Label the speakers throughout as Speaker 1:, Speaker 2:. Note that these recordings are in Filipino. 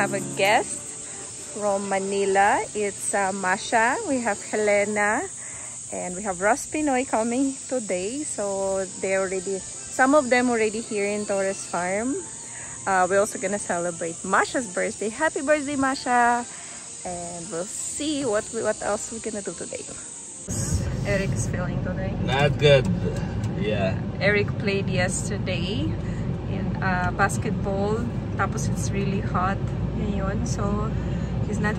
Speaker 1: have a guest from Manila. It's Masha. We have Helena. And we have Ross Pinoy coming today. So they already, some of them already here in Torres Farm. We're also gonna celebrate Masha's birthday. Happy birthday, Masha! And we'll see what else we're gonna do today. Eric is feeling today.
Speaker 2: Not good. Yeah.
Speaker 1: Eric played yesterday in basketball. Tapos it's really hot ngayon, so he's not.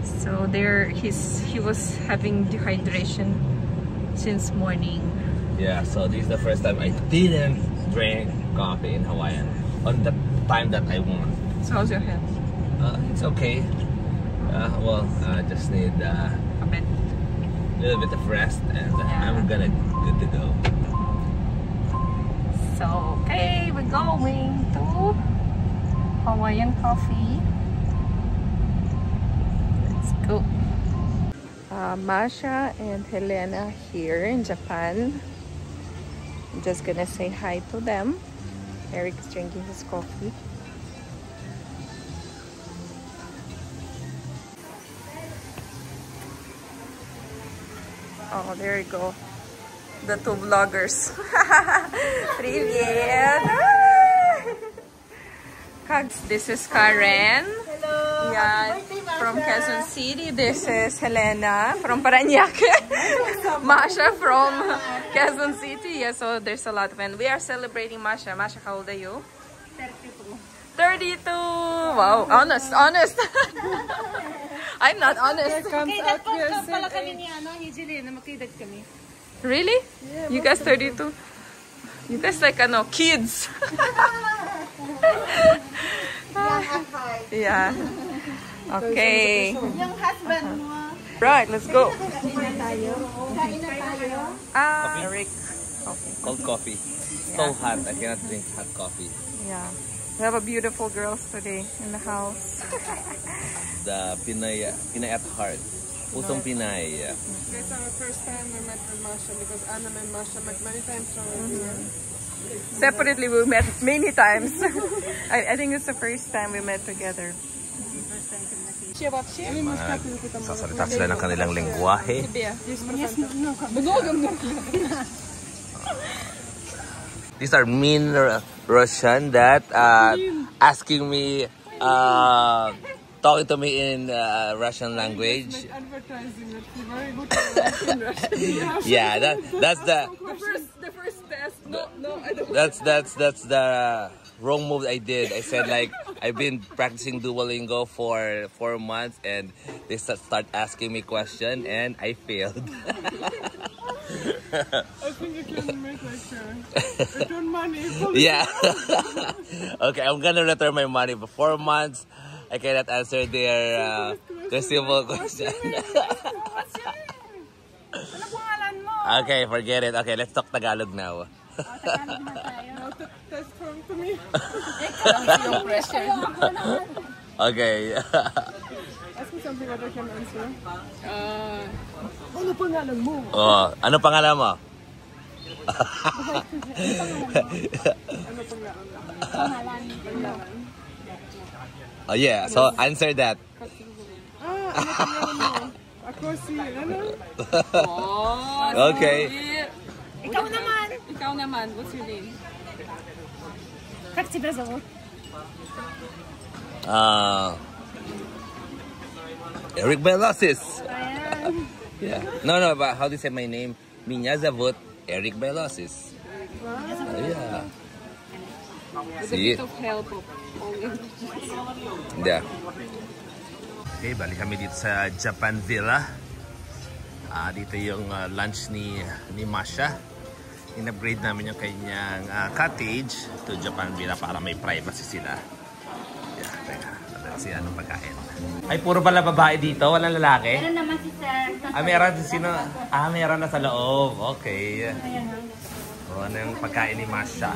Speaker 1: So he was having dehydration since morning.
Speaker 2: Yeah. So this is the first time I didn't drink coffee in Hawaiian on the time that I want.
Speaker 1: So how's your head?
Speaker 2: It's okay. Well, I just need a little bit of rest, and I'm gonna good to go.
Speaker 1: So okay, we're going to Hawaiian coffee. Let's go. Masha and Helena here in Japan. I'm just gonna say hi to them. Eric is drinking his coffee. Oh, there you go. The two vloggers. Привет! This is Karen.
Speaker 3: Hello.
Speaker 1: Yeah, from Quezon City. This is Helena from Parañaque. Masha from Quezon City. Yeah, so there's a lot of them. We are celebrating Masha. Masha, how old are you?
Speaker 3: 32.
Speaker 1: 32! Wow, honest. I'm not honest.
Speaker 3: Magkaidat pa pala kami ni Jelena, magkaidat kami.
Speaker 1: Really? Yeah, you guys 32? You guys like kids. Yeah. Okay.
Speaker 3: Yung husband mo.
Speaker 1: Right, let's go.
Speaker 3: Kain na tayo.
Speaker 1: Eric.
Speaker 2: Coffee. Cold coffee. So hot. I cannot drink hot coffee.
Speaker 1: Yeah. We have a beautiful girls today in the house.
Speaker 2: The Pinay at heart. Pusong Pinay.
Speaker 4: It's our first time we met with Masha because Anna and Masha met many times already.
Speaker 1: Separately, we met many times. I think it's the first time we met together.
Speaker 2: Sasalita sila ng kanilang lengguwahe. These are mean Russian that asking me, talking to me in Russian language.
Speaker 4: Advertising it. Very good in Russian.
Speaker 2: Yeah, that's the
Speaker 4: first test. No, I don't.
Speaker 2: that's the wrong move I did. I said like I've been practicing Duolingo for 4 months, and they start asking me questions, and I failed.
Speaker 4: I think you can make like return money.
Speaker 2: Yeah. Okay, I'm gonna return my money. For 4 months, I cannot answer their simple question.
Speaker 3: Ano pangalan mo?
Speaker 2: Okay, forget it. Okay, let's talk Tagalog now.
Speaker 3: Tagalog na tayo.
Speaker 4: Test from to me.
Speaker 1: Yung pressure.
Speaker 2: Okay.
Speaker 4: Ask me something that I can answer. Ano pangalan mo?
Speaker 2: Oh, ano pangalan mo?
Speaker 4: Ano pangalan?
Speaker 3: Pangalan.
Speaker 2: Oh yeah, so answer that.
Speaker 4: Ano pangalan mo? Ako si, ano?
Speaker 2: Okay.
Speaker 3: Ikaw naman.
Speaker 4: Ikaw naman, what's your name?
Speaker 3: Как тебя зовут?
Speaker 2: Eric Belosis.
Speaker 3: Ayan.
Speaker 2: Yeah. No, but how do you say my name? Меня зовут Eric Belosis. Yeah.
Speaker 4: With
Speaker 2: See?
Speaker 4: a bit of help of
Speaker 2: Yeah. Okay, balik kami dito sa Japan Villa. Dito yung lunch ni Masha. In-upgrade namin yung kanyang cottage to Japan Villa para may privacy sila. Yeah, teka. Let's see anong pagkain. Ay, puro pala babae dito? Walang lalaki?
Speaker 3: Meron naman si Sir.
Speaker 2: Meron sino? Meron na sa loob. Okay. Ano yung pagkain ni Masha?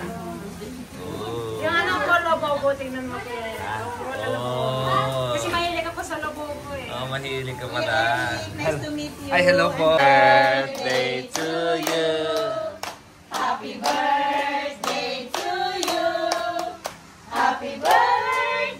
Speaker 3: Yung ano ko, lobo, tingnan mo kaya. Kasi mahilig ako sa lobo ko eh.
Speaker 2: Oh, mahilig ka pala.
Speaker 3: Nice to meet you.
Speaker 2: Ay, hello po. Birthday to you.
Speaker 3: Happy birthday to you. Happy birthday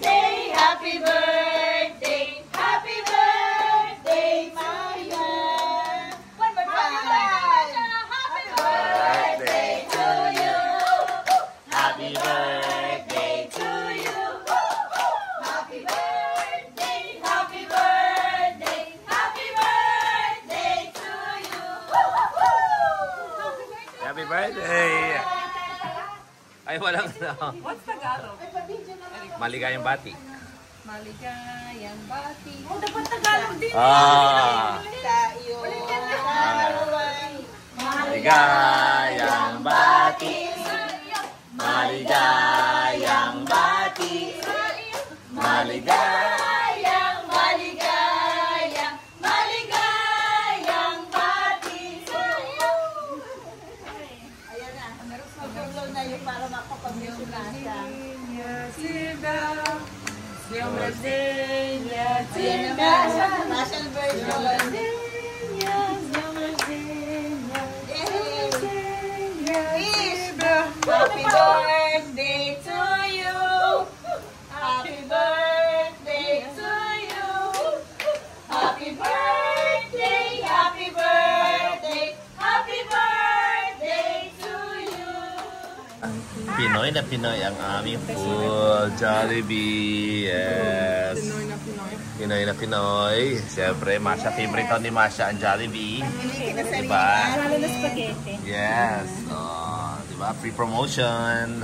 Speaker 2: Ay, walang ano.
Speaker 3: What's Tagalog?
Speaker 2: Maligayang bati.
Speaker 1: Maligayang bati.
Speaker 3: Oh, dapat Tagalog din.
Speaker 1: Sa iyo.
Speaker 2: Maligayang bati. Maligayang bati. Maligayang, maligayang, maligayang bati sa'yo.
Speaker 5: Ayan na. Mag-upload na yun para makapag-music na siya.
Speaker 1: Yung Rosenia,
Speaker 5: Ayan na. National version. Happy birthday to you. Happy birthday to you. Happy birthday, happy birthday, happy birthday to you.
Speaker 2: Pinoy na Pinoy ang aming food. Jollibee. Yes.
Speaker 4: Pinoy na Pinoy.
Speaker 2: Pinoy na Pinoy. Siyempre, Masha. Favorite to ni Masha ang Jollibee. Diba?
Speaker 3: Lalo na spaghetti.
Speaker 2: Yes. Oh, diba? Free promotion.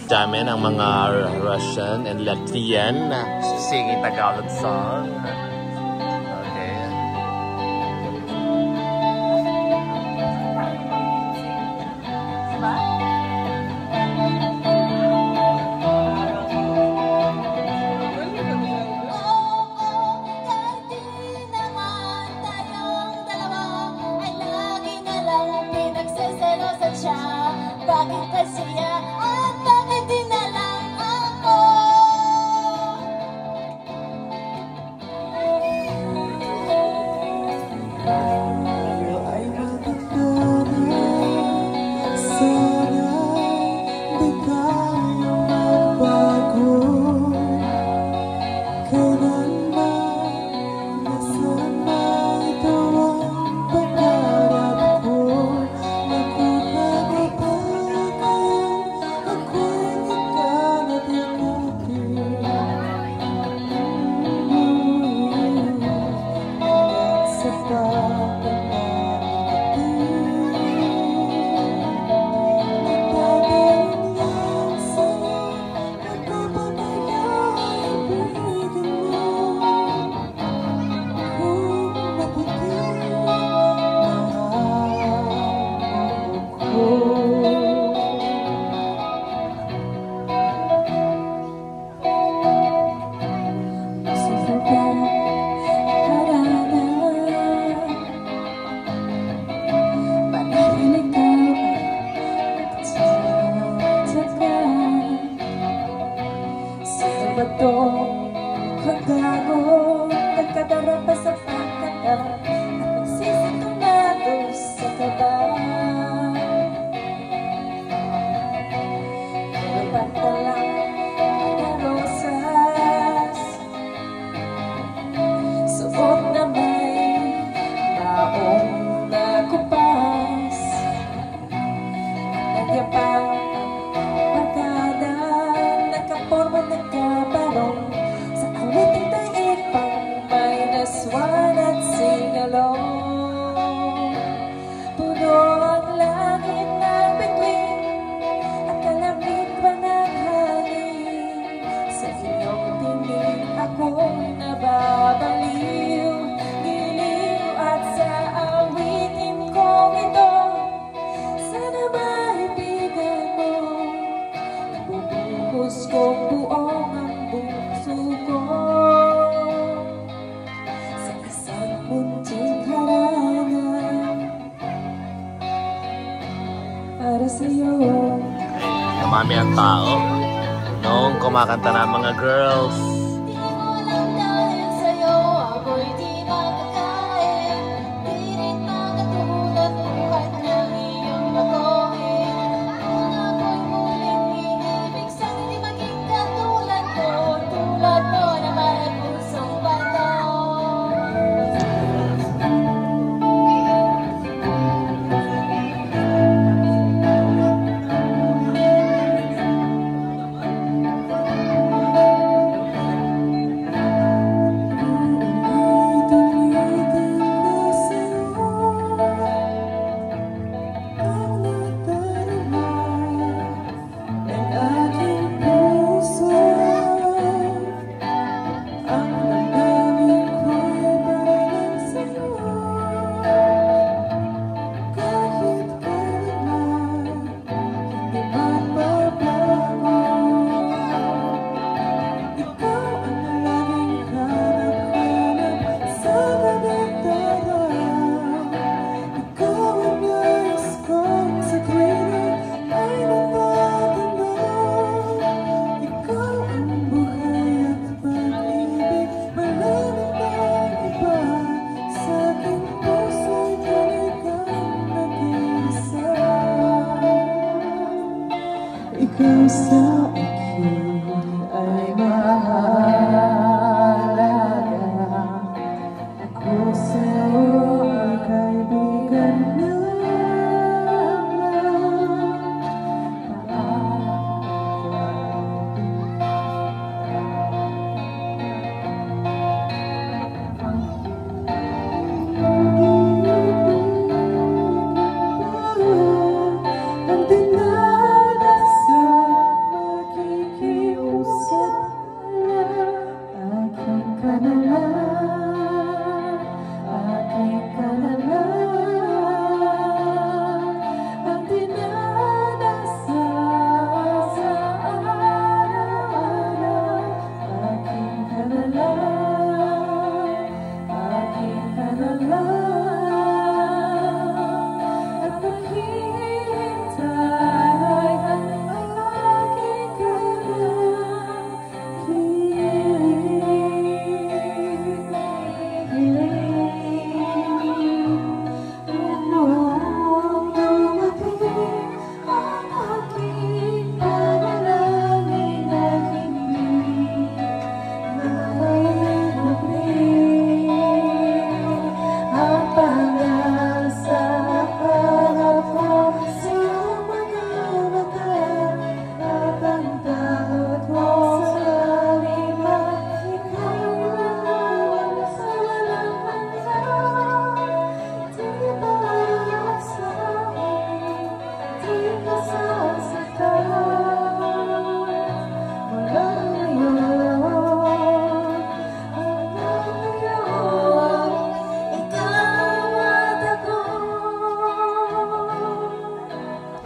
Speaker 2: Dami ng mga Russian and Latvian singing Tagalog song. Okay.
Speaker 5: Kahit di naman tayong dalawa ay lagi na lang pinagseselosan siya. Bakit kasi yan at bakit di na lang ako?
Speaker 6: Ay bakit na sana di tayo magbago? Kailan ba nasama ito ang pangarap ko? Nakita ko ba ngayon ako'y di ka na tinatid? Sa
Speaker 5: Nagkadara pa sa pagkata at nagsisitumado sa kaba. Lupat na lang na rosas, suot na may baong na kupas. Nagyapang pagkada, nakaporma, nagkabarong sa awiting taig pang -1 at sing-along. Puno ang langit ng bituin at kalamig pa ng hangin. Sa iyong tingin ako'y nababaliw, giliw at sa awitin kong ito. Sana maibigan mo, nabubuhos kong buong ang puso ko. Sa isang munting harangan para sa'yo.
Speaker 2: Dumami ang tao noong kumakanta ng mga girls.
Speaker 5: Di mo lang dahil sa'yo ako'y di makakain, di rin makatulad buhat ng iyong bakohin. Kung ako'y muling inibig, sana di maging katulad mo, tulad mo na may pusong bato.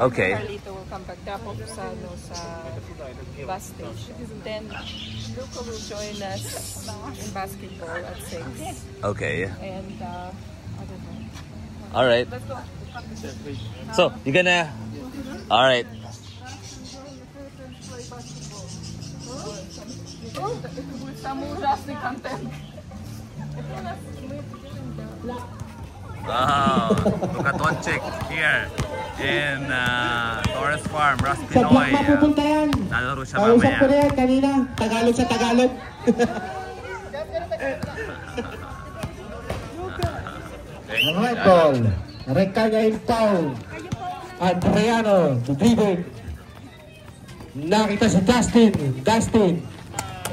Speaker 2: Okay.
Speaker 1: Carlito will come back. Drop off sa, sa bus station. Then Luca will join us in basketball at 6.
Speaker 2: Okay.
Speaker 1: And I don't know.
Speaker 2: All right.
Speaker 1: Let's go.
Speaker 2: So, you're gonna... All right.
Speaker 1: Самый ужасный контент.
Speaker 2: Wow. Look at one chick here in Torres Farm, Ross
Speaker 7: Sa block
Speaker 2: Pinoy.
Speaker 7: mapupunta yan.
Speaker 2: Nalaro siya
Speaker 7: Kausap ko na
Speaker 2: mamaya.
Speaker 7: yan kanina. Tagalog sa Tagalog. Alright, ball. Recarga in foul. Adriano, the dribble. Nakita si Dustin. Dustin.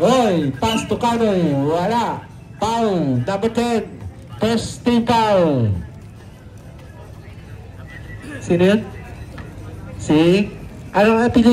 Speaker 7: Oy, pass to Canoy. Wala. Foul. Number 10. First team foul. Sino yun? Si? Anong apelido?